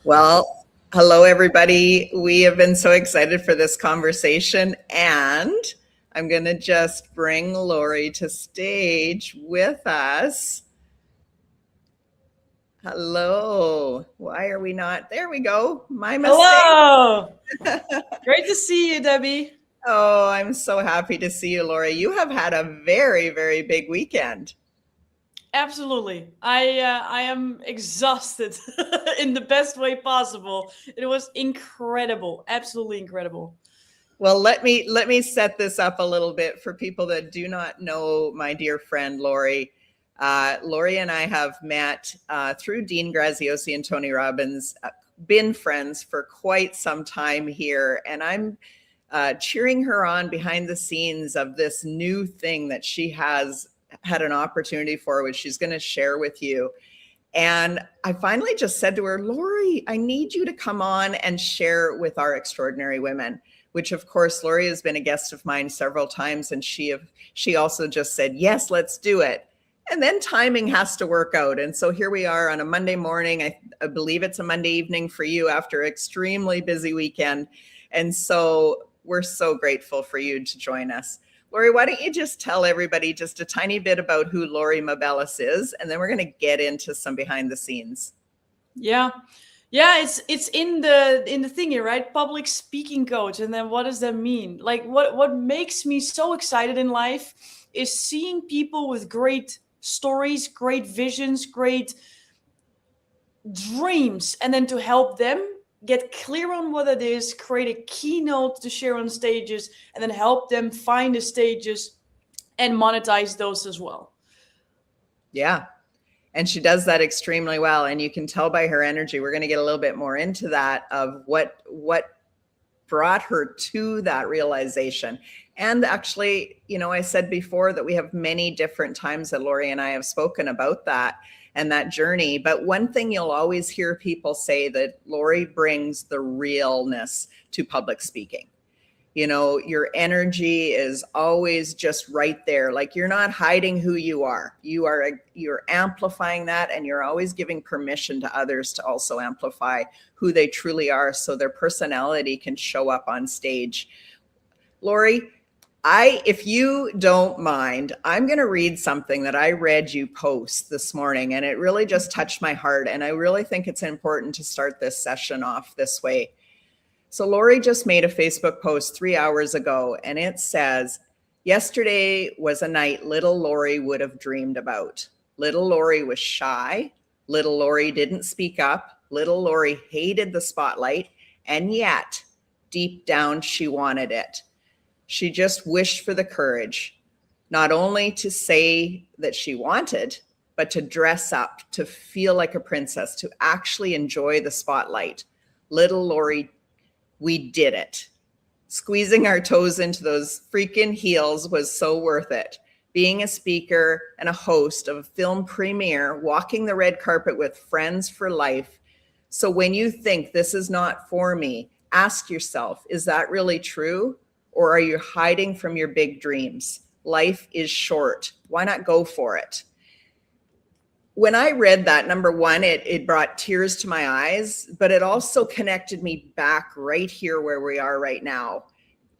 Well, hello, everybody. We have been so excited for this conversation, and I'm going to just bring Laurie to stage with us. Hello. Why are we not? There we go. My mistake. Hello. Great to see you, Debbie. Oh, I'm so happy to see you, Laurie. You have had a very, very big weekend. Absolutely. I am exhausted in the best way possible. It was incredible. Absolutely incredible. Well, let me set this up a little bit for people that do not know my dear friend Laurie. Laurie and I have met through Dean Graziosi and Tony Robbins, been friends for quite some time here, and I'm cheering her on behind the scenes of this new thing that she has had an opportunity for, which she's going to share with you. And I finally just said to her, Laurie, I need you to come on and share with our extraordinary women, which of course, Laurie has been a guest of mine several times. And she also just said, yes, let's do it. And then timing has to work out. And so here we are on a Monday morning. I believe it's a Monday evening for you after an extremely busy weekend. And so we're so grateful for you to join us. Laurie, why don't you just tell everybody just a tiny bit about who Laurie Mabelis is, and then we're going to get into some behind the scenes. Yeah. Yeah, it's in the thing here, right? Public speaking coach. And then what does that mean? Like what makes me so excited in life is seeing people with great stories, great visions, great dreams, and then to help them get clear on what it is, create a keynote to share on stages, and then help them find the stages and monetize those as well. Yeah. And she does that extremely well. And you can tell by her energy, we're going to get a little bit more into that of what brought her to that realization. And actually, I said before that we have many different times that Laurie and I have spoken about that and that journey. But one thing you'll always hear people say that Laurie brings the realness to public speaking. Your energy is always just right there. Like you're not hiding who you are. You're amplifying that, and you're always giving permission to others to also amplify who they truly are so their personality can show up on stage. Laurie, if you don't mind, I'm going to read something that I read you post this morning, and it really just touched my heart. And I really think it's important to start this session off this way. So Laurie just made a Facebook post 3 hours ago, and it says, yesterday was a night little Laurie would have dreamed about. Little Laurie was shy. Little Laurie didn't speak up. Little Laurie hated the spotlight. And yet, deep down, she wanted it. She just wished for the courage, not only to say that she wanted, but to dress up, to feel like a princess, to actually enjoy the spotlight. Little Laurie, we did it. Squeezing our toes into those freaking heels was so worth it. Being a speaker and a host of a film premiere, walking the red carpet with friends for life. So when you think this is not for me, ask yourself, is that really true? Or are you hiding from your big dreams? Life is short. Why not go for it? When I read that, number one, it brought tears to my eyes, but it also connected me back right here where we are right now,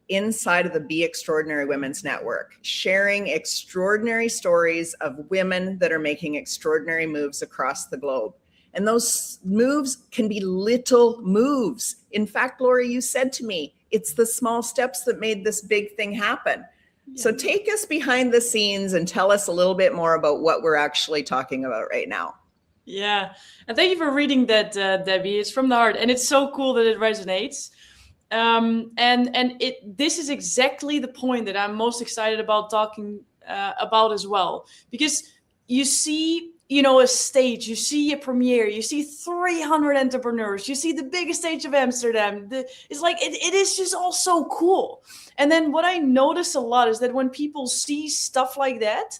inside of the Be Extraordinary Women's Network, sharing extraordinary stories of women that are making extraordinary moves across the globe. And those moves can be little moves. In fact, Laurie, you said to me, it's the small steps that made this big thing happen. So take us behind the scenes and tell us a little bit more about what we're actually talking about right now. Yeah. And thank you for reading that, Debbie. It's from the heart. And it's so cool that it resonates. This is exactly the point that I'm most excited about talking about as well. Because you see, a stage, you see a premiere, you see 300 entrepreneurs, you see the biggest stage of Amsterdam. It's like, it is just all so cool. And then what I notice a lot is that when people see stuff like that,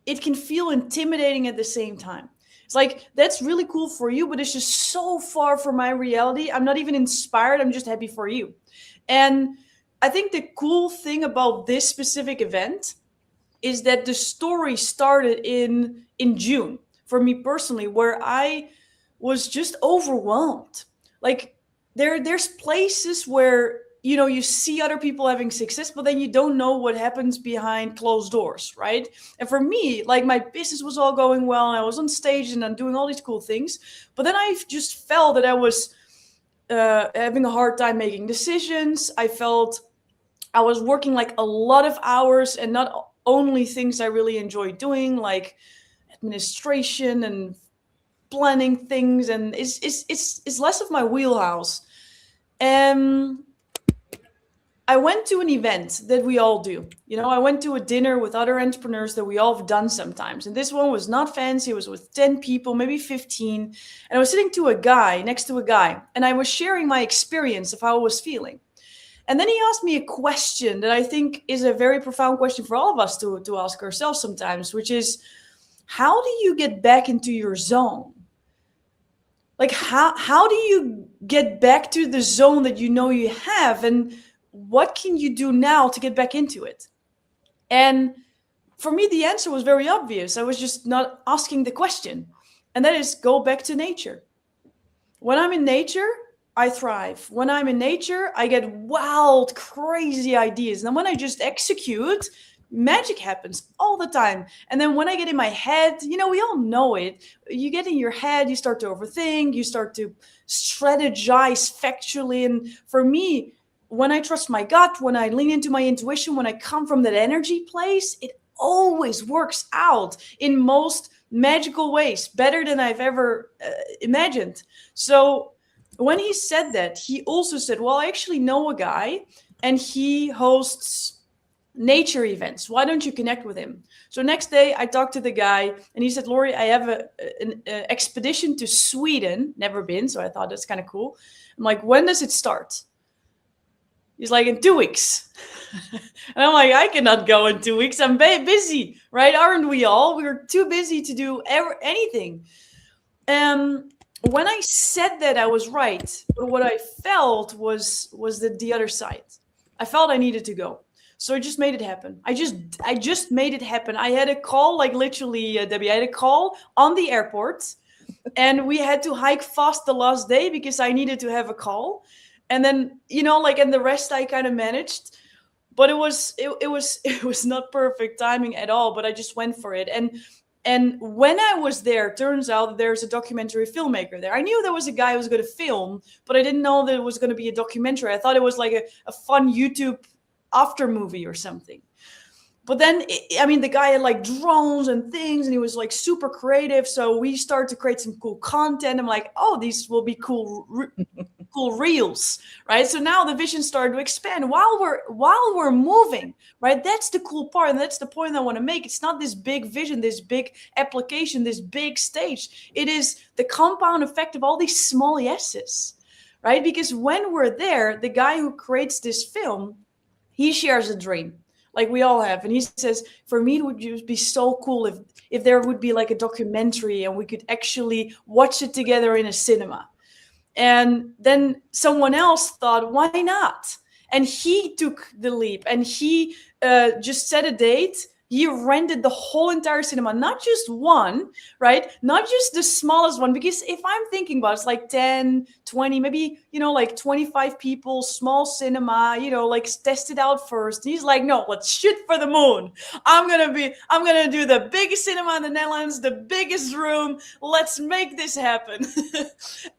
it can feel intimidating at the same time. It's like, that's really cool for you, but it's just so far from my reality. I'm not even inspired. I'm just happy for you. And I think the cool thing about this specific event is that the story started in June for me personally, where I was just overwhelmed. Like there's places where, you know, you see other people having success, but then you don't know what happens behind closed doors, right? And for me, like my business was all going well and I was on stage and I'm doing all these cool things, but then I just felt that I was having a hard time making decisions. I felt I was working like a lot of hours and not only things I really enjoy doing, like administration and planning things, and it's less of my wheelhouse. Um, I went to an event that we all do. You know, I went to a dinner with other entrepreneurs that we all have done sometimes. And this one was not fancy. It was with 10 people, maybe 15. And I was sitting to a guy, next to a guy, and I was sharing my experience of how I was feeling. And then he asked me a question that I think is a very profound question for all of us to ask ourselves sometimes, which is, how do you get back into your zone? Like, how do you get back to the zone that you know you have? And what can you do now to get back into it? And for me, the answer was very obvious. I was just not asking the question. And that is, go back to nature. When I'm in nature, I thrive. When I'm in nature, I get wild, crazy ideas. And then when I just execute, magic happens all the time. And then when I get in my head, you know, we all know it. You get in your head, you start to overthink, you start to strategize factually. And for me, when I trust my gut, when I lean into my intuition, when I come from that energy place, it always works out in most magical ways, better than I've ever imagined. So when he said that, he also said, well, I actually know a guy and he hosts nature events. Why don't you connect with him? So next day I talked to the guy and he said, Laurie, I have an expedition to Sweden. Never been. So I thought that's kind of cool. I'm like, when does it start? He's like, in 2 weeks. And I'm like, I cannot go in 2 weeks. I'm busy, right? Aren't we all? We're too busy to do anything. When I said that, I was right. But what I felt was the other side. I felt I needed to go. So I just made it happen. I just made it happen. I had a call, like literally, Debbie, I had a call on the airport. And we had to hike fast the last day because I needed to have a call. And then, you know, like, and the rest I kind of managed, but it was not perfect timing at all, but I just went for it. And when I was there, turns out there's a documentary filmmaker there. I knew there was a guy who was going to film, but I didn't know that it was going to be a documentary. I thought it was like a fun YouTube after movie or something. But then, I mean, the guy had like drones and things, and he was like super creative. So we started to create some cool content. I'm like, oh, these will be cool reels, right? So now the vision started to expand while we're moving, right? That's the cool part, and that's the point I want to make. It's not this big vision, this big application, this big stage. It is the compound effect of all these small yeses, right? Because when we're there, the guy who creates this film, he shares a dream. Like we all have. And he says, for me, it would just be so cool if there would be like a documentary and we could actually watch it together in a cinema. And then someone else thought, why not? And he took the leap and he just set a date. He rented the whole entire cinema, not just one, right? Not just the smallest one. Because if I'm thinking about it, it's like 10, 20, maybe, you know, like 25 people, small cinema, you know, like test it out first. He's like, no, let's shoot for the moon. I'm going to do the biggest cinema in the Netherlands, the biggest room. Let's make this happen.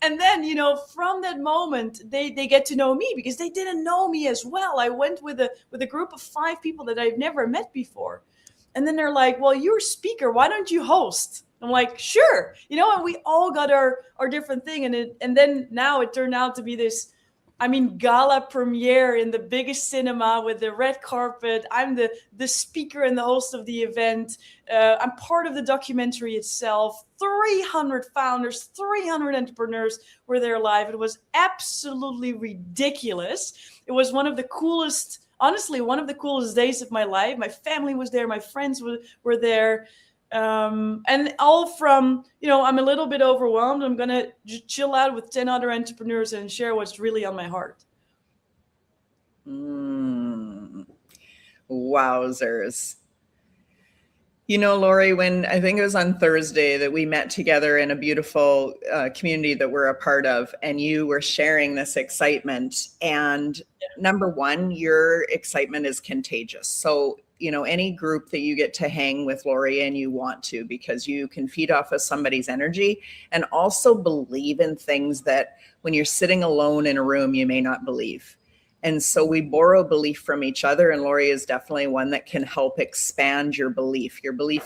And then, you know, from that moment, they get to know me because they didn't know me as well. I went with a group of 5 people that I've never met before. And then they're like, well, you're a speaker. Why don't you host? I'm like, sure. You know, and we all got our different thing. And then now it turned out to be this, I mean, gala premiere in the biggest cinema with the red carpet. I'm the speaker and the host of the event. I'm part of the documentary itself. 300 founders, 300 entrepreneurs were there live. It was absolutely ridiculous. It was one of the coolest, honestly, one of the coolest days of my life. My family was there. My friends were there. And all from, you know, I'm a little bit overwhelmed. I'm going to chill out with 10 other entrepreneurs and share what's really on my heart. Wowzers. You know, Laurie, when I think it was on Thursday that we met together in a beautiful community that we're a part of, and you were sharing this excitement. And number one, your excitement is contagious. So, you know, any group that you get to hang with, Laurie, and you want to, because you can feed off of somebody's energy and also believe in things that when you're sitting alone in a room, you may not believe. And so we borrow belief from each other. And Laurie is definitely one that can help expand your belief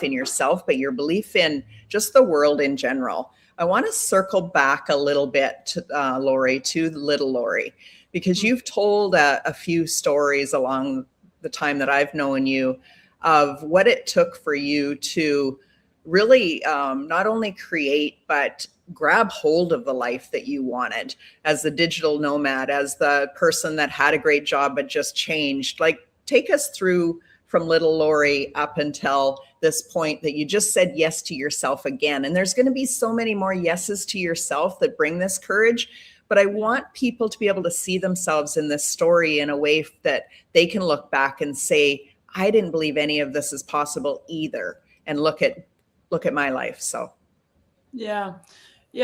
in yourself, but your belief in just the world in general. I want to circle back a little bit, to, Laurie, to little Laurie, because you've told a few stories along the time that I've known you of what it took for you to really not only create, but grab hold of the life that you wanted as the digital nomad, as the person that had a great job but just changed. Like, take us through from little Laurie up until this point that you just said yes to yourself again. And there's going to be so many more yeses to yourself that bring this courage. But I want people to be able to see themselves in this story in a way that they can look back and say, I didn't believe any of this is possible either. And look at my life. So yeah,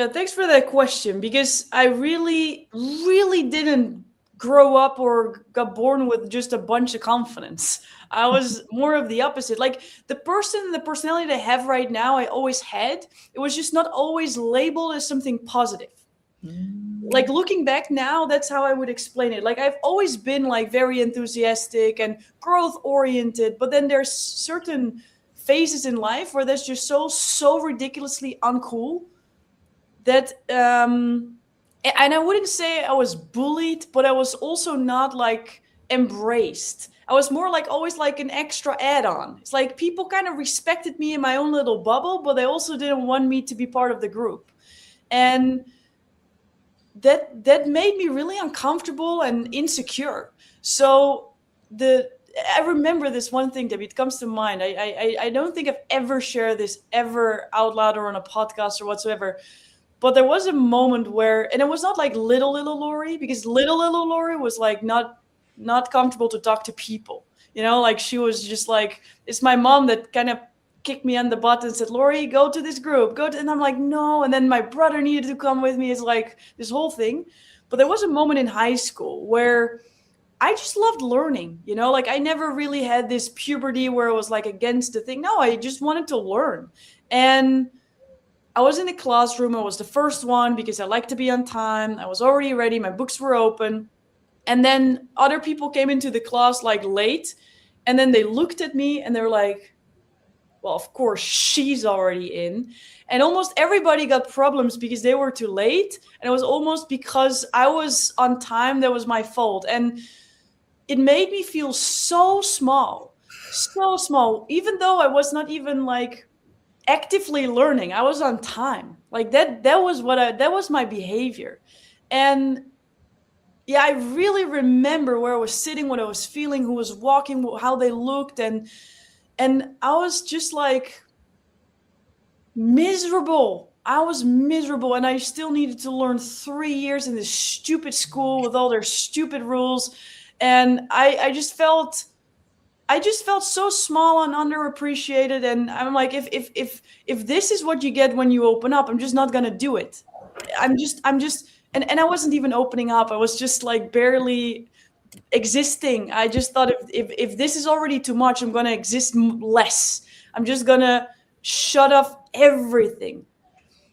thanks for that question, because I really didn't grow up or got born with just a bunch of confidence. I was more of the opposite. Like, the personality that I have right now, I always had. It was just not always labeled as something positive. Like, looking back now, that's how I would explain it. Like, I've always been like very enthusiastic and growth oriented, but then there's certain phases in life where that's just so ridiculously uncool that and I wouldn't say I was bullied, but I was also not like embraced. I was more like always like an extra add-on. It's like people kind of respected me in my own little bubble, but they also didn't want me to be part of the group. And that made me really uncomfortable and insecure. So I remember this one thing that it comes to mind. I don't think I've ever shared this ever out loud or on a podcast or whatsoever. But there was a moment where, and it was not like little Laurie, because little Laurie was like not comfortable to talk to people. You know, like, she was just like, it's my mom that kind of kicked me on the butt and said, Laurie, go to this group, and I'm like, no. And then my brother needed to come with me. It's like this whole thing. But there was a moment in high school where I just loved learning, you know, like, I never really had this puberty where I was like against the thing. No, I just wanted to learn. And I was in the classroom. I was the first one because I like to be on time. I was already ready. My books were open. And then other people came into the class like late. And then they looked at me and they were like, well, of course, she's already in. And almost everybody got problems because they were too late. And it was almost because I was on time that was my fault. And it made me feel so small, even though I was not even like actively learning. I was on time. Like, that was my behavior. And yeah, I really remember where I was sitting, what I was feeling, who was walking, how they looked. And I was just like miserable. I was miserable, and I still needed to learn 3 years in this stupid school with all their stupid rules. And I just felt so small and underappreciated. And I'm like, if this is what you get when you open up, I'm just not gonna do it. I'm just and I wasn't even opening up. I was just like barely existing. I just thought, if this is already too much, I'm gonna exist less. I'm just gonna shut off everything.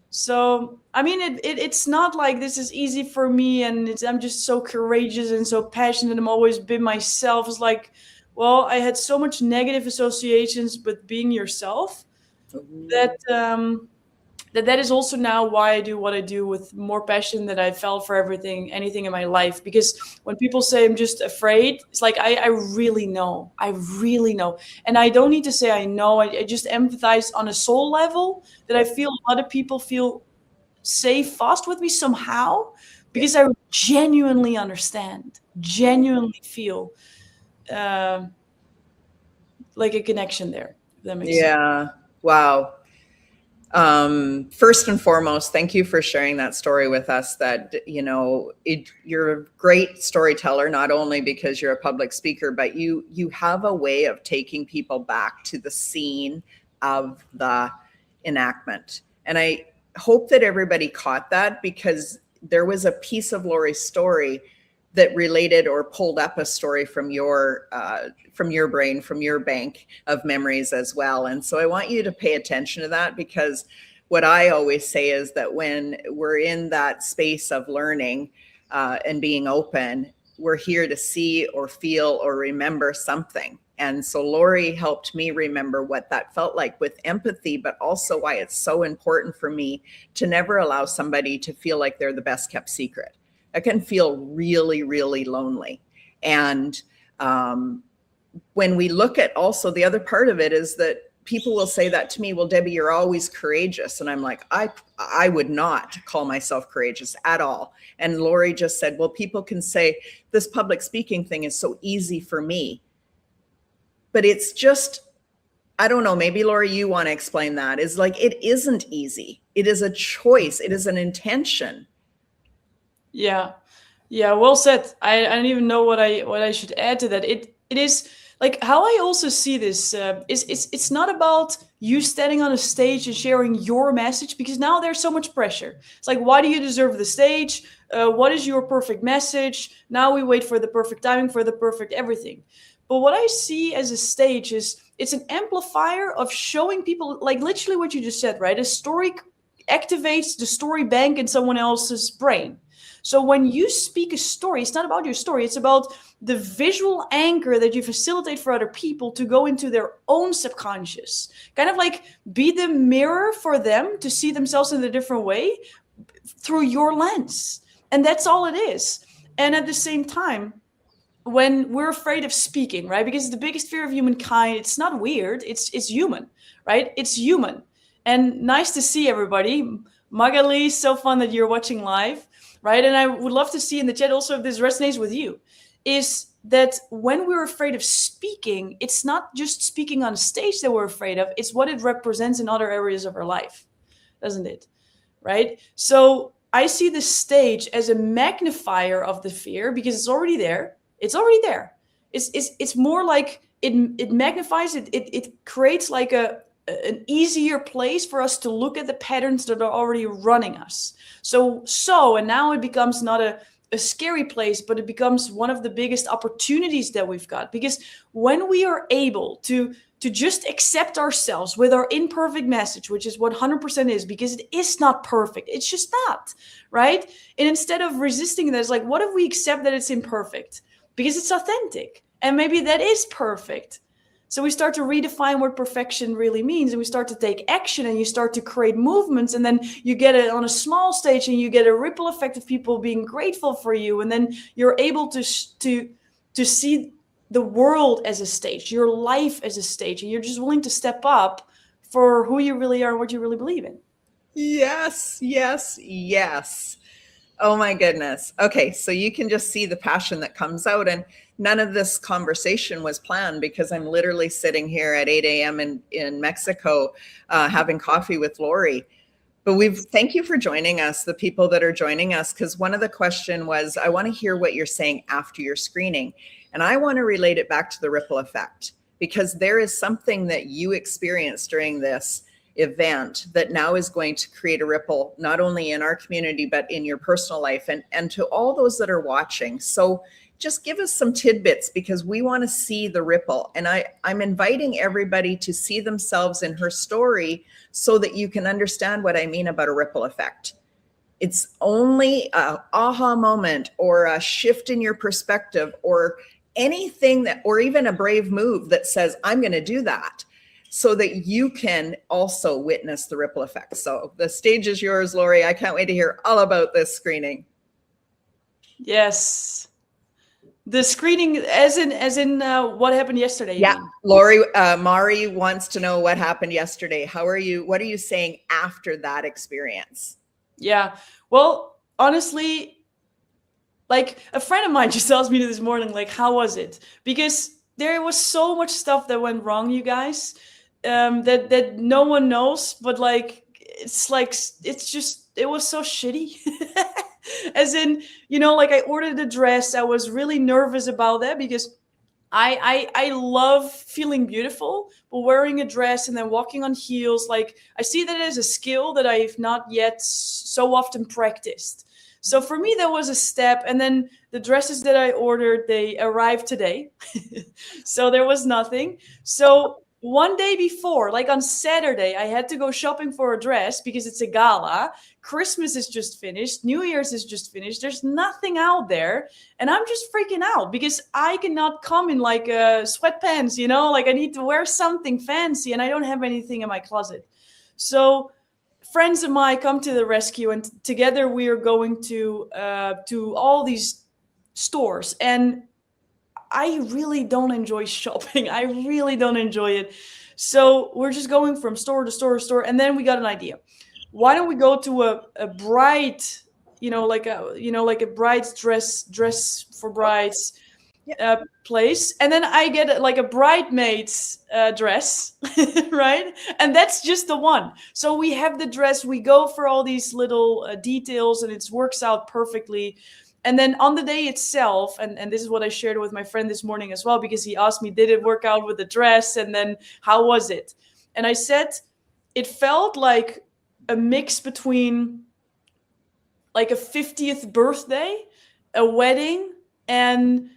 So, I mean, it's not like this is easy for me, and I'm just so courageous and so passionate. I'm always been myself. It's like, well, I had so much negative associations with being yourself that that is also now why I do what I do with more passion that I felt for anything in my life. Because when people say I'm just afraid, it's like, I really know. And I don't need to say I know. I just empathize on a soul level that I feel a lot of people feel safe fast with me somehow, because I genuinely understand, genuinely feel like a connection there. If that makes sense. Yeah. Wow. First and foremost, thank you for sharing that story with us. That, you know, you're a great storyteller, not only because you're a public speaker, but you have a way of taking people back to the scene of the enactment. And I hope that everybody caught that, because there was a piece of Laurie's story that related or pulled up a story from your brain, from your bank of memories as well. And so I want you to pay attention to that, because what I always say is that when we're in that space of learning and being open, we're here to see or feel or remember something. And so Laurie helped me remember what that felt like with empathy, but also why it's so important for me to never allow somebody to feel like they're the best kept secret. It can feel really, really lonely. And when we look at also the other part of it is that people will say that to me, well, Debbie, you're always courageous. And I'm like, I would not call myself courageous at all. And Laurie just said, well, people can say this public speaking thing is so easy for me. But it's just, I don't know, maybe Laurie, you want to explain that. Is like, it isn't easy. It is a choice. It is an intention. Yeah. Yeah. Well said. I don't even know what I should add to that. It is like how I also see this is it's not about you standing on a stage and sharing your message, because now there's so much pressure. It's like, why do you deserve the stage? What is your perfect message? Now we wait for the perfect timing, for the perfect everything. But what I see as a stage is it's an amplifier of showing people, like literally what you just said, right? A story activates the story bank in someone else's brain. So when you speak a story, it's not about your story. It's about the visual anchor that you facilitate for other people to go into their own subconscious. Kind of like be the mirror for them to see themselves in a different way through your lens. And that's all it is. And at the same time, when we're afraid of speaking, right? Because the biggest fear of humankind, it's not weird, it's human, right? It's human. And nice to see everybody. Magali, so fun that you're watching live, right? And I would love to see in the chat also if this resonates with you, is that when we're afraid of speaking, it's not just speaking on stage that we're afraid of, it's what it represents in other areas of our life, doesn't it? Right? So I see the stage as a magnifier of the fear because it's already there. It's already there. It's more like it magnifies it. It creates like an easier place for us to look at the patterns that are already running us. So and now it becomes not a scary place, but it becomes one of the biggest opportunities that we've got. Because when we are able to just accept ourselves with our imperfect message, which is what 100% is, because it is not perfect. It's just not, right? And instead of resisting that, it's like, what if we accept that it's imperfect? Because it's authentic. And maybe that is perfect. So we start to redefine what perfection really means, and we start to take action, and you start to create movements, and then you get it on a small stage, and you get a ripple effect of people being grateful for you, and then you're able to see the world as a stage, your life as a stage, and you're just willing to step up for who you really are and what you really believe in. Yes, yes, yes. Oh my goodness. Okay, so you can just see the passion that comes out, and none of this conversation was planned because I'm literally sitting here at 8 a.m. in Mexico having coffee with Laurie. But thank you for joining us, the people that are joining us, because one of the question was, I want to hear what you're saying after your screening. And I want to relate it back to the ripple effect, because there is something that you experienced during this event that now is going to create a ripple, not only in our community, but in your personal life and to all those that are watching. So just give us some tidbits, because we want to see the ripple. And I'm inviting everybody to see themselves in her story so that you can understand what I mean about a ripple effect. It's only an aha moment or a shift in your perspective or anything that, or even a brave move that says, I'm going to do that, so that you can also witness the ripple effect. So the stage is yours, Laurie. I can't wait to hear all about this screening. Yes. The screening, as in what happened yesterday. Yeah, Laurie, Mari wants to know what happened yesterday. What are you saying after that experience? Yeah, well, honestly, like a friend of mine just asked me this morning, like, how was it? Because there was so much stuff that went wrong, you guys, that no one knows, but like, it was so shitty. As in, like I ordered a dress. I was really nervous about that because I love feeling beautiful, but wearing a dress and then walking on heels, like I see that as a skill that I've not yet so often practiced. So for me, that was a step. And then the dresses that I ordered, they arrived today. So there was nothing. So one day before, like on Saturday, I had to go shopping for a dress because it's a gala. Christmas is just finished. New Year's is just finished. There's nothing out there. And I'm just freaking out because I cannot come in like sweatpants, you know, like I need to wear something fancy and I don't have anything in my closet. So friends of mine come to the rescue, and together we are going to all these stores. And I really don't enjoy shopping. I really don't enjoy it. So we're just going from store to store to store, and then we got an idea. Why don't we go to a bride, like a bride's dress for brides place, and then I get like a bridesmaid's dress, right? And that's just the one. So we have the dress, we go for all these little details, and it works out perfectly. And then on the day itself, and this is what I shared with my friend this morning as well, because he asked me, did it work out with the dress? And then how was it? And I said, it felt like a mix between like a 50th birthday, a wedding, and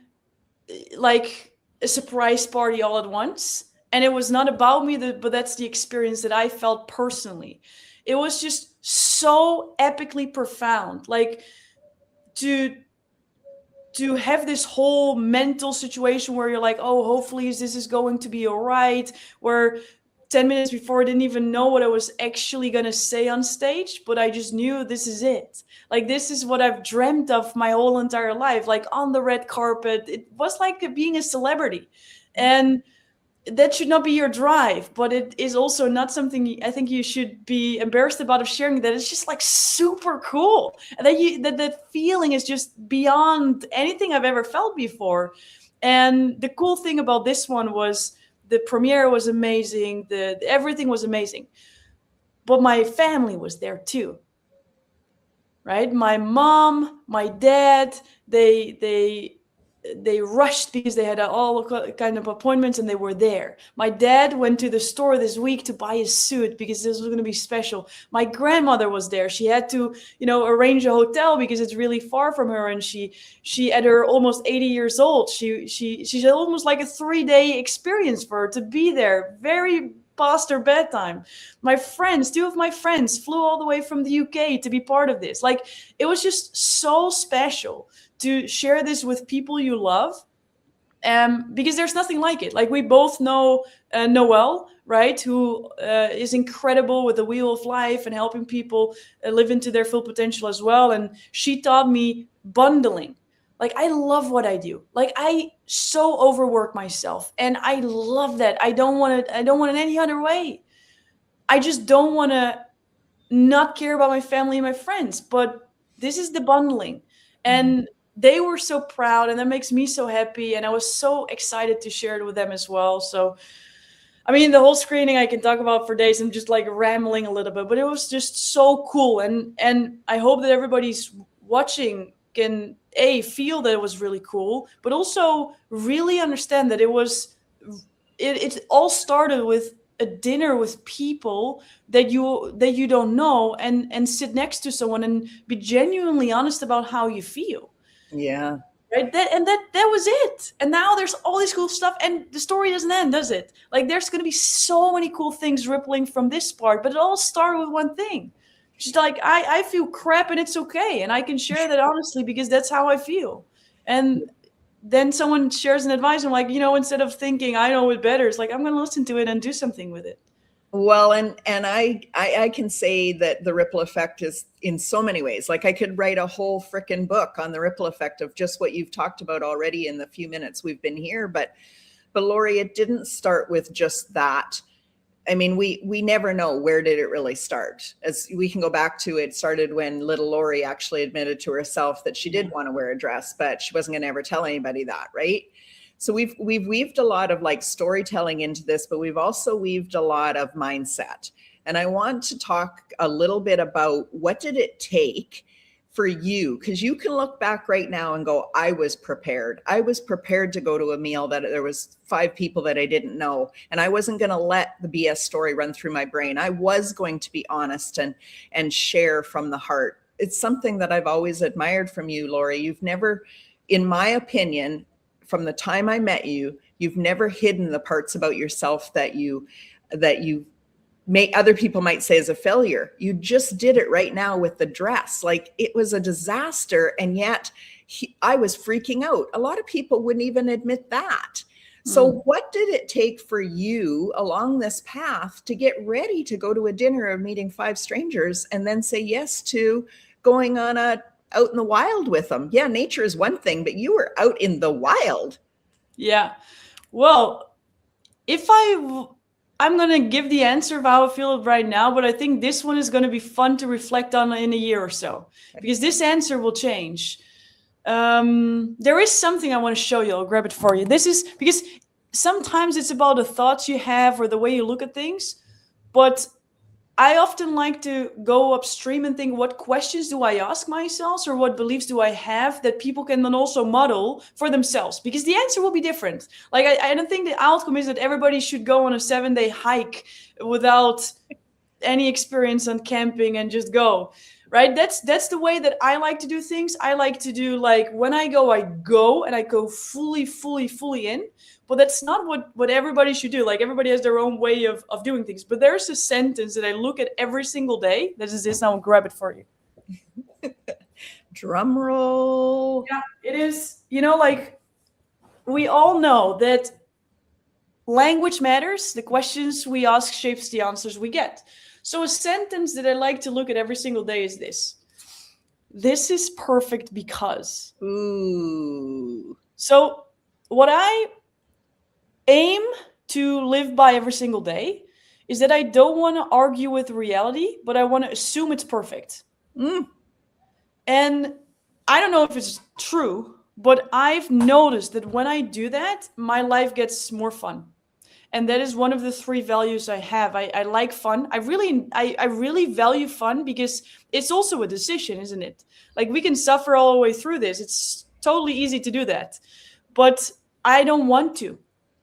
like a surprise party all at once. And it was not about me, but that's the experience that I felt personally. It was just so epically profound. Like to have this whole mental situation where you're like, oh, hopefully this is going to be all right. Where 10 minutes before I didn't even know what I was actually going to say on stage, but I just knew this is it. Like, this is what I've dreamt of my whole entire life, like on the red carpet. It was like being a celebrity. And that should not be your drive, but it is also not something I think you should be embarrassed about of sharing. That it's just like super cool, and that feeling is just beyond anything I've ever felt before. And the cool thing about this one was the premiere was amazing, everything was amazing, but my family was there too, right? My mom, my dad, they rushed because they had all kind of appointments, and they were there. My dad went to the store this week to buy his suit because this was going to be special. My grandmother was there. She had to, arrange a hotel because it's really far from her. And she at her almost 80 ye's old, she's almost like a 3-day experience for her to be there, very past her bedtime. Two of my friends flew all the way from the UK to be part of this. Like, it was just so special to share this with people you love, because there's nothing like it. Like, we both know Noelle, right, who is incredible with the Wheel of Life and helping people live into their full potential as well. And she taught me bundling. Like, I love what I do. Like, I so overwork myself, and I love that. I don't want it any other way. I just don't want to not care about my family and my friends, but this is the bundling. And they were so proud, and that makes me so happy. And I was so excited to share it with them as well. So, I mean, the whole screening I can talk about for days. I'm just like rambling a little bit, but it was just so cool. And I hope that everybody's watching can feel that it was really cool, but also really understand that it all started with a dinner with people that you don't know, and sit next to someone and be genuinely honest about how you feel. Yeah. Right. That was it. And now there's all this cool stuff, and the story doesn't end, does it? Like, there's going to be so many cool things rippling from this part, but it all started with one thing. She's like, I feel crap, and it's okay. And I can share that honestly because that's how I feel. And then someone shares an advice. I'm like, instead of thinking I know it better, it's like, I'm going to listen to it and do something with it. Well, and I can say that the ripple effect is in so many ways. Like, I could write a whole frickin' book on the ripple effect of just what you've talked about already in the few minutes we've been here. But Laurie, it didn't start with just that. I mean, we never know, where did it really start? As we can go back to, it started when little Laurie actually admitted to herself that she did want to wear a dress, but she wasn't going to ever tell anybody that, right? So we've weaved a lot of like storytelling into this, but we've also weaved a lot of mindset. And I want to talk a little bit about, what did it take for you? Because you can look back right now and go, I was prepared. I was prepared to go to a meal that there was 5 people that I didn't know. And I wasn't going to let the BS story run through my brain. I was going to be honest and share from the heart. It's something that I've always admired from you, Laurie. You've never, in my opinion, from the time I met you, you've never hidden the parts about yourself that you other people might say is a failure. You just did it right now with the dress. Like, it was a disaster. And yet I was freaking out. A lot of people wouldn't even admit that. So what did it take for you along this path to get ready to go to a dinner or meeting 5 strangers and then say yes to going on out in the wild with them? Yeah, nature is one thing, but you were out in the wild. Yeah. Well, I'm going to give the answer of how I feel right now, but I think this one is going to be fun to reflect on in a year or so, because this answer will change. There is something I want to show you. I'll grab it for you. This is because sometimes it's about the thoughts you have or the way you look at things, but I often like to go upstream and think, what questions do I ask myself, or what beliefs do I have that people can then also model for themselves? Because the answer will be different. Like, I don't think the outcome is that everybody should go on a 7-day hike without any experience on camping and just go, right? That's the way that I like to do things. I like to do, like, when I go and I go fully in. But that's not what everybody should do. Like, everybody has their own way of doing things. But there's a sentence that I look at every single day. This is this. I'll grab it for you. Drum roll. Yeah, it is. Like, we all know that language matters. The questions we ask shapes the answers we get. So a sentence that I like to look at every single day is this. This is perfect because. Ooh. So what I aim to live by every single day is that I don't want to argue with reality, but I want to assume it's perfect. And I don't know if it's true, but I've noticed that when I do that, my life gets more fun. And that is one of the 3 values I have. I like fun. I really value fun, because it's also a decision, isn't it? Like, we can suffer all the way through this. It's totally easy to do that. But I don't want to.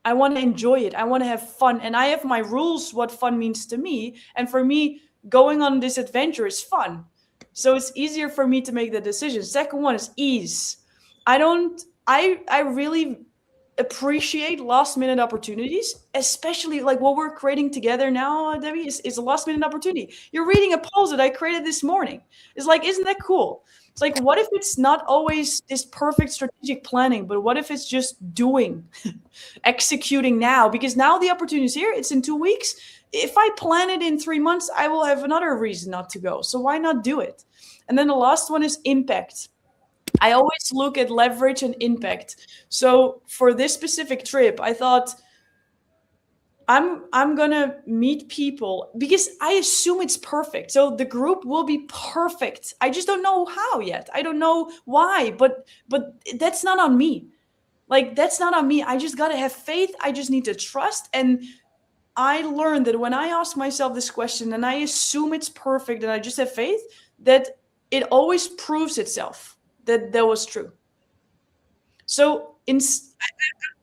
I want to enjoy it. I want to have fun. And I have my rules, what fun means to me. And for me, going on this adventure is fun. So it's easier for me to make the decision. Second one is ease. I really appreciate last minute opportunities, especially like what we're creating together now, Debbie, is a last minute opportunity. You're reading a post that I created this morning. It's like, isn't that cool? It's like, what if it's not always this perfect strategic planning, but what if it's just doing, executing now? Because now the opportunity is here. It's in 2 weeks. If I plan it in 3 months, I will have another reason not to go. So why not do it? And then the last one is impact. I always look at leverage and impact. So for this specific trip, I thought, I'm gonna meet people because I assume it's perfect. So the group will be perfect. I just don't know how yet. I don't know why, but that's not on me. Like, that's not on me. I just gotta have faith. I just need to trust. And I learned that when I ask myself this question and I assume it's perfect and I just have faith, that it always proves itself that was true. So I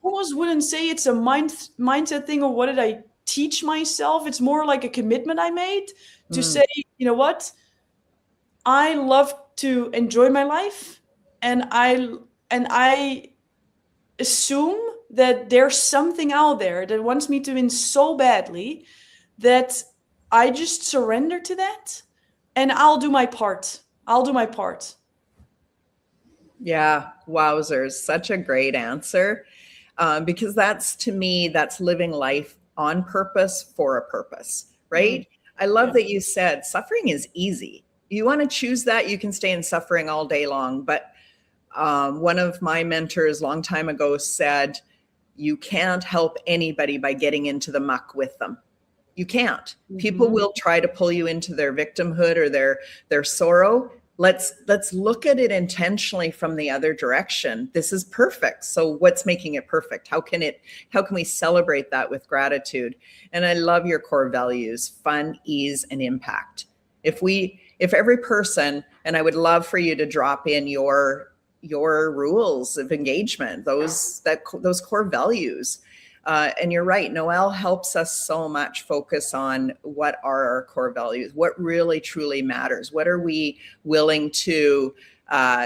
almost wouldn't say it's a mindset thing, or what did I teach myself? It's more like a commitment I made to say, you know what? I love to enjoy my life, and I assume that there's something out there that wants me to win so badly that I just surrender to that, and I'll do my part. Yeah, wowzers. Such a great answer. Because to me, that's living life on purpose for a purpose, right? I love that you said suffering is easy. You want to choose that, you can stay in suffering all day long. But one of my mentors a long time ago said, you can't help anybody by getting into the muck with them. You can't. People will try to pull you into their victimhood or their sorrow. Let's look at it intentionally from the other direction. This is perfect. So what's making it perfect? How can we celebrate that with gratitude? And I love your core values: fun, ease, and impact. If we if every person, and I would love for you to drop in your rules of engagement, those core values. And you're right, Noelle helps us so much focus on what are our core values, what really truly matters, what are we willing to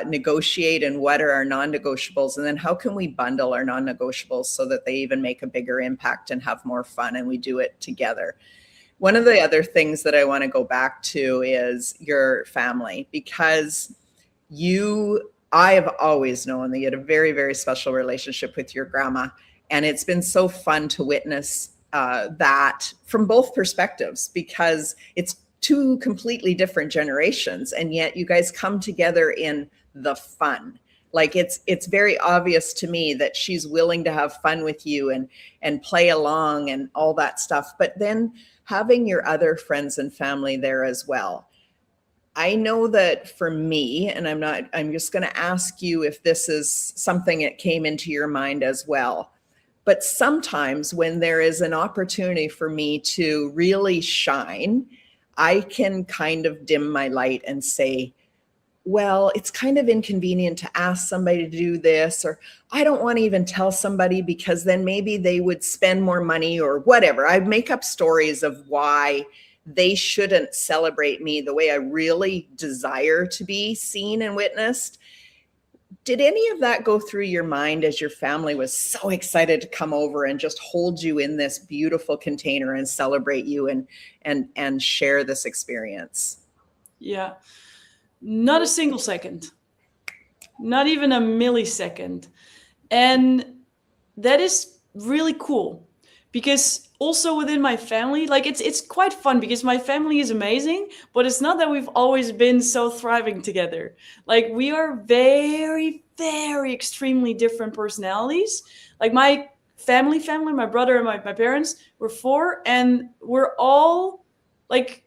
negotiate, and what are our non-negotiables, and then how can we bundle our non-negotiables so that they even make a bigger impact and have more fun, and we do it together. One of the other things that I want to go back to is your family, because I have always known that you had a very, very special relationship with your grandma. And it's been so fun to witness that from both perspectives, because it's two completely different generations. And yet you guys come together in the fun. Like it's very obvious to me that she's willing to have fun with you and play along and all that stuff. But then having your other friends and family there as well. I know that for me, and I'm just going to ask you if this is something that came into your mind as well. But sometimes when there is an opportunity for me to really shine, I can kind of dim my light and say, well, it's kind of inconvenient to ask somebody to do this, or I don't want to even tell somebody because then maybe they would spend more money or whatever. I make up stories of why they shouldn't celebrate me the way I really desire to be seen and witnessed. Did any of that go through your mind as your family was so excited to come over and just hold you in this beautiful container and celebrate you and share this experience? Yeah. Not a single second, not even a millisecond. And that is really cool, because also within my family, like it's quite fun because my family is amazing, but it's not that we've always been so thriving together. Like we are very, very extremely different personalities. Like my family, my brother and my parents, we're four, and we're all like,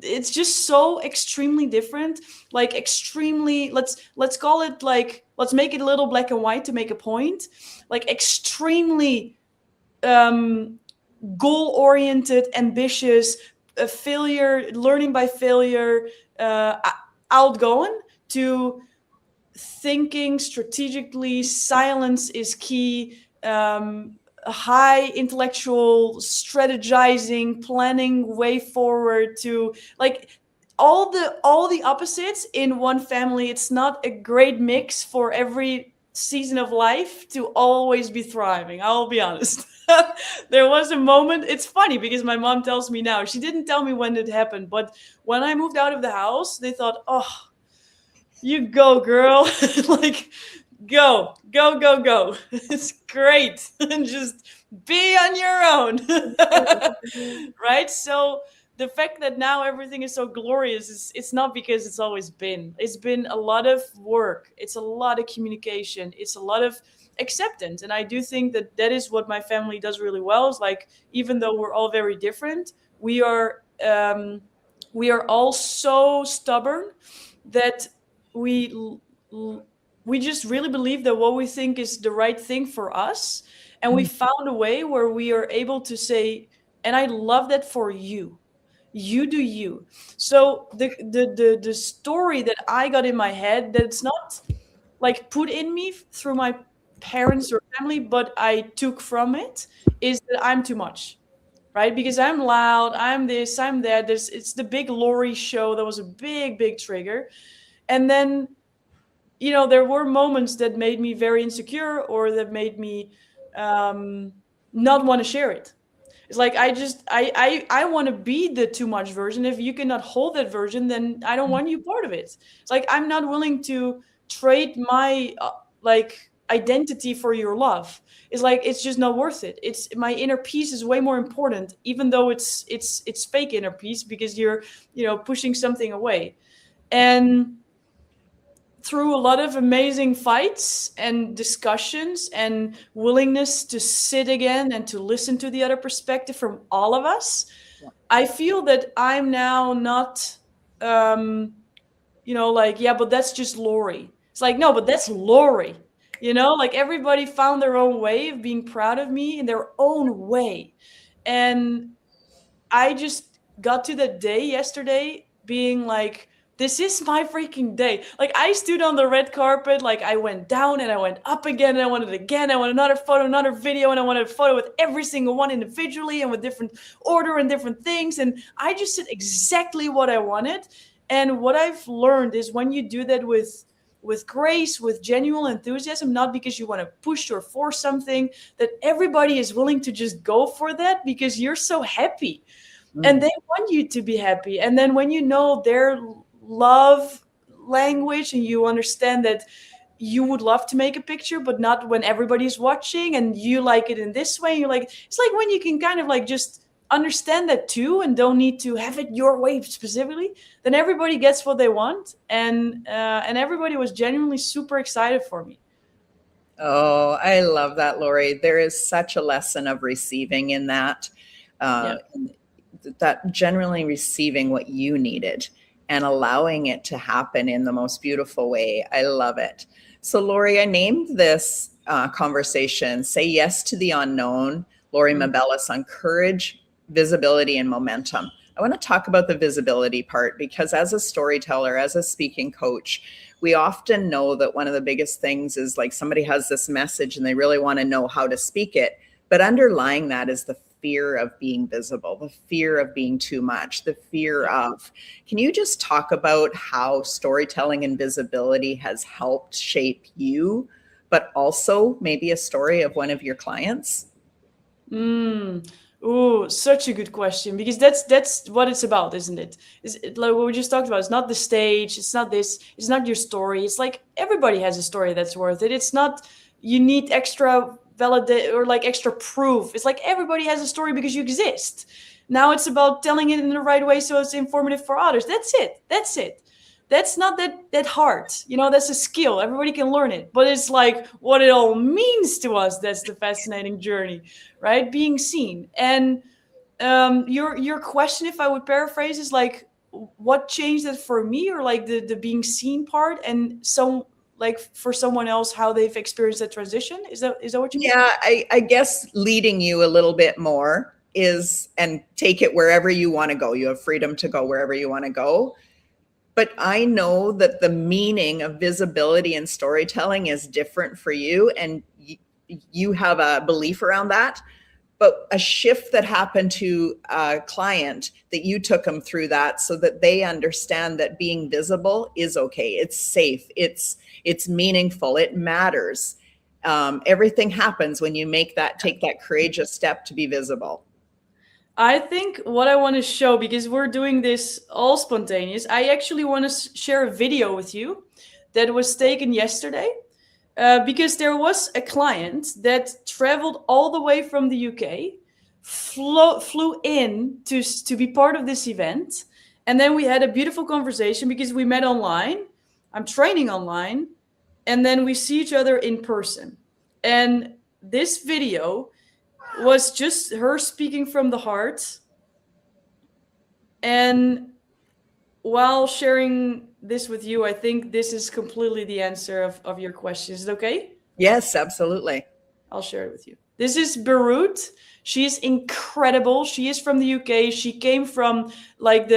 it's just so extremely different, like extremely, let's call it like, let's make it a little black and white to make a point, like extremely goal oriented, ambitious, learning by failure, outgoing, to thinking strategically, silence is key, high intellectual, strategizing, planning way forward, to like all the opposites in one family. It's not a great mix for every season of life to always be thriving, I'll be honest. There was a moment, it's funny because my mom tells me now, she didn't tell me when it happened, but when I moved out of the house, they thought, oh, you go, girl. Like, go. It's great. And just be on your own. Right? So the fact that now everything is so glorious, it's not because it's always been. It's been a lot of work. It's a lot of communication. It's a lot of acceptance. And I do think that is what my family does really well. Is like, even though we're all very different, we are all so stubborn that we just really believe that what we think is the right thing for us. And we found a way where we are able to say, and I love that for you. You do you. So the story that I got in my head, that's not like put in me through my parents or family, but I took from it, is that I'm too much. Right? Because I'm loud, I'm this, I'm that. It's the big Laurie show. That was a big trigger. And then, there were moments that made me very insecure, or that made me not want to share it. It's like, I want to be the too much version. If you cannot hold that version, then I don't want you part of it. It's like, I'm not willing to trade my identity for your love. It's like, it's just not worth it. It's my inner peace is way more important, even though it's fake inner peace, because you're pushing something away. And through a lot of amazing fights and discussions and willingness to sit again and to listen to the other perspective from all of us, I feel that I'm now not, yeah, but that's just Laurie. It's like, no, but that's Laurie. Like everybody found their own way of being proud of me in their own way. And I just got to that day yesterday being like, this is my freaking day. Like, I stood on the red carpet, like I went down and I went up again, and I wanted it again. I wanted another photo, another video, and I wanted a photo with every single one individually and with different order and different things. And I just did exactly what I wanted. And what I've learned is when you do that with grace, with genuine enthusiasm, not because you want to push or force something, that everybody is willing to just go for that because you're so happy. And they want you to be happy. And then when you know their love language and you understand that you would love to make a picture, but not when everybody's watching, and you like it in this way, you're like, it's like when you can kind of like just understand that too and don't need to have it your way specifically, then everybody gets what they want. And everybody was genuinely super excited for me. Oh, I love that, Laurie. There is such a lesson of receiving in that. Yeah. That generally receiving what you needed and allowing it to happen in the most beautiful way. I love it. So, Laurie, I named this conversation Say Yes to the Unknown, Laurie Mabelis, on courage, visibility, and momentum. I want to talk about the visibility part because as a storyteller, as a speaking coach, we often know that one of the biggest things is like somebody has this message and they really want to know how to speak it. But underlying that is the fear of being visible, the fear of being too much, the fear of. Can you just talk about how storytelling and visibility has helped shape you, but also maybe a story of one of your clients? Oh, such a good question, because that's what it's about, isn't it? Is it like what we just talked about? It's not the stage, it's not this, it's not your story. It's like everybody has a story that's worth it. It's not you need extra validate or like extra proof. It's like everybody has a story because you exist. Now it's about telling it in the right way so it's informative for others. That's it. That's it. That's not that hard. That's a skill. Everybody can learn it. But it's like what it all means to us. That's the fascinating journey, right? Being seen. And your question, if I would paraphrase, is like, what changed it for me, or like the being seen part, and some like for someone else how they've experienced that transition. Is that what you mean? Yeah, I guess leading you a little bit more is, and take it wherever you want to go. You have freedom to go wherever you want to go. But I know that the meaning of visibility and storytelling is different for you, and you have a belief around that. But a shift that happened to a client, that you took them through that so that they understand that being visible is okay. It's safe. It's meaningful. It matters. Everything happens when you take that courageous step to be visible. I think what I want to show, because we're doing this all spontaneous, I actually want to share a video with you that was taken yesterday. Because there was a client that traveled all the way from the UK, flew in to be part of this event. And then we had a beautiful conversation because we met online. I'm training online. And then we see each other in person. And this video was just her speaking from the heart. And while sharing this with you, I think this is completely the answer of your question. Is it okay? Yes, absolutely. I'll share it with you. This is Beirut. She is incredible. She is from the UK. She came from like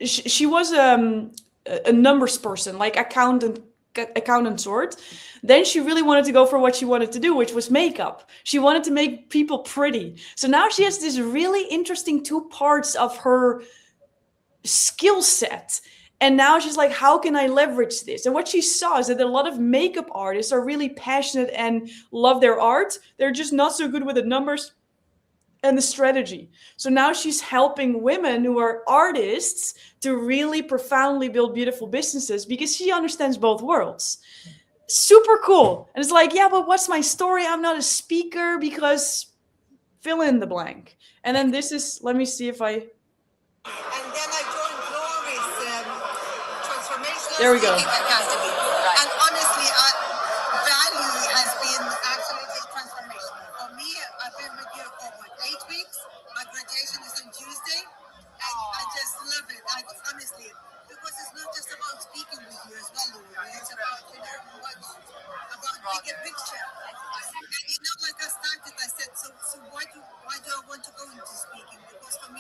she was a numbers person, like accountant sort. Then she really wanted to go for what she wanted to do, which was makeup. She wanted to make people pretty. So now she has this really interesting two parts of her skill set. And now she's like, how can I leverage this? And what she saw is that a lot of makeup artists are really passionate and love their art. They're just not so good with the numbers and the strategy. So now she's helping women who are artists to really profoundly build beautiful businesses because she understands both worlds. Super cool. And it's like, yeah, but what's my story? I'm not a speaker because fill in the blank. And then this is, let me see if I. And then I joined Laurie's Transformational There we go. Speaking Academy. Right. And honestly, value has been absolutely transformational. For me, I've been with you for 8 weeks. My graduation is on Tuesday. And I just love it. Honestly, because it's not just about speaking with you as well, Laurie. It's about, about bigger picture. And like I started, I said, so why do I want to go into speaking? Because for me,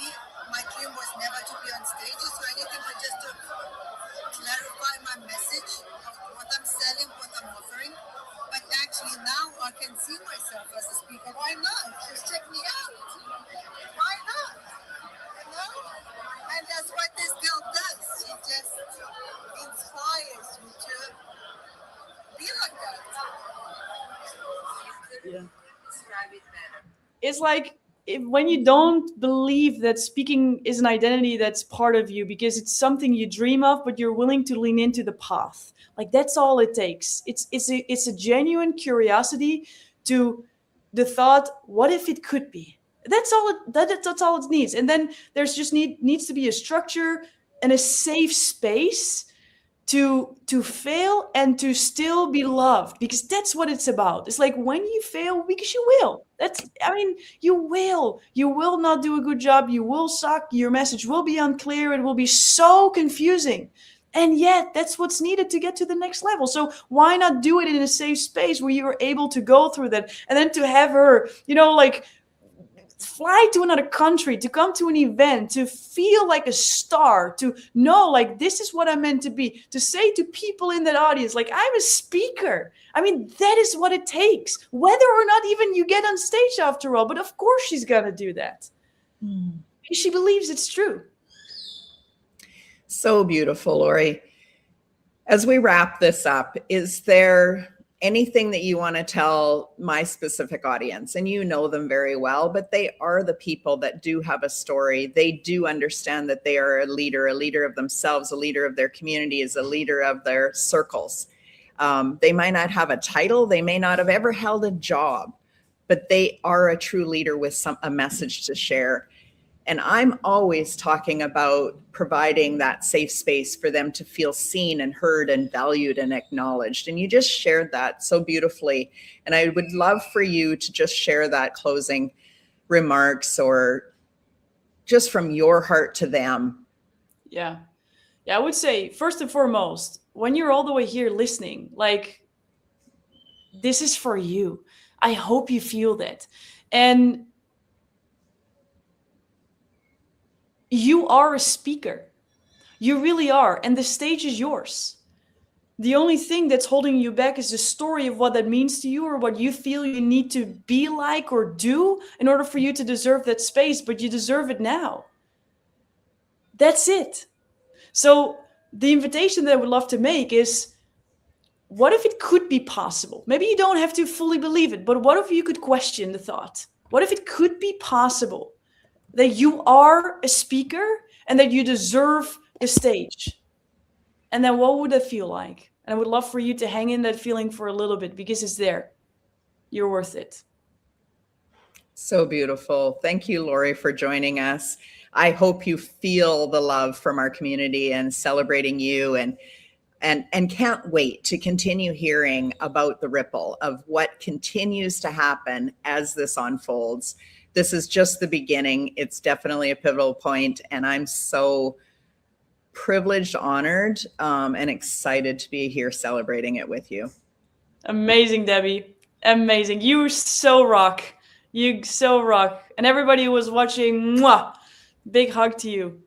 it's like when you don't believe that speaking is an identity that's part of you because it's something you dream of, but you're willing to lean into the path. Like that's all it takes. It's a genuine curiosity to the thought, what if it could be? That's all it needs. And then there's just needs to be a structure and a safe space to fail and to still be loved, because that's what it's about. It's like when you fail, because you will. You will not do a good job. You will suck. Your message will be unclear. It will be so confusing. And yet that's what's needed to get to the next level. So why not do it in a safe space where you are able to go through that, and then to have her, fly to another country, to come to an event, to feel like a star, to know like this is what I'm meant to be, to say to people in that audience, like I'm a speaker. That is what it takes, whether or not even you get on stage after all. But of course she's gonna do that. She believes it's true. So beautiful, Laurie. As we wrap this up, is there anything that you want to tell my specific audience? And you know them very well, but they are the people that do have a story. They do understand that they are a leader of themselves, a leader of their community, is a leader of their circles. They might not have a title. They may not have ever held a job, but they are a true leader with a message to share. And I'm always talking about providing that safe space for them to feel seen and heard and valued and acknowledged. And you just shared that so beautifully. And I would love for you to just share that closing remarks, or just from your heart to them. Yeah, I would say, first and foremost, when you're all the way here listening, like, this is for you. I hope you feel that. And you are a speaker. You really are. And the stage is yours. The only thing that's holding you back is the story of what that means to you, or what you feel you need to be like or do in order for you to deserve that space, but you deserve it now. That's it. So the invitation that I would love to make is, what if it could be possible? Maybe you don't have to fully believe it, but what if you could question the thought? What if it could be possible that you are a speaker and that you deserve the stage? And then what would that feel like? And I would love for you to hang in that feeling for a little bit, because it's there. You're worth it. So beautiful. Thank you, Laurie, for joining us. I hope you feel the love from our community and celebrating you, and can't wait to continue hearing about the ripple of what continues to happen as this unfolds. This is just the beginning. It's definitely a pivotal point, and I'm so privileged, honored, and excited to be here celebrating it with you. Amazing, Debbie. Amazing. You so rock. You so rock. And everybody who was watching, mwah, big hug to you.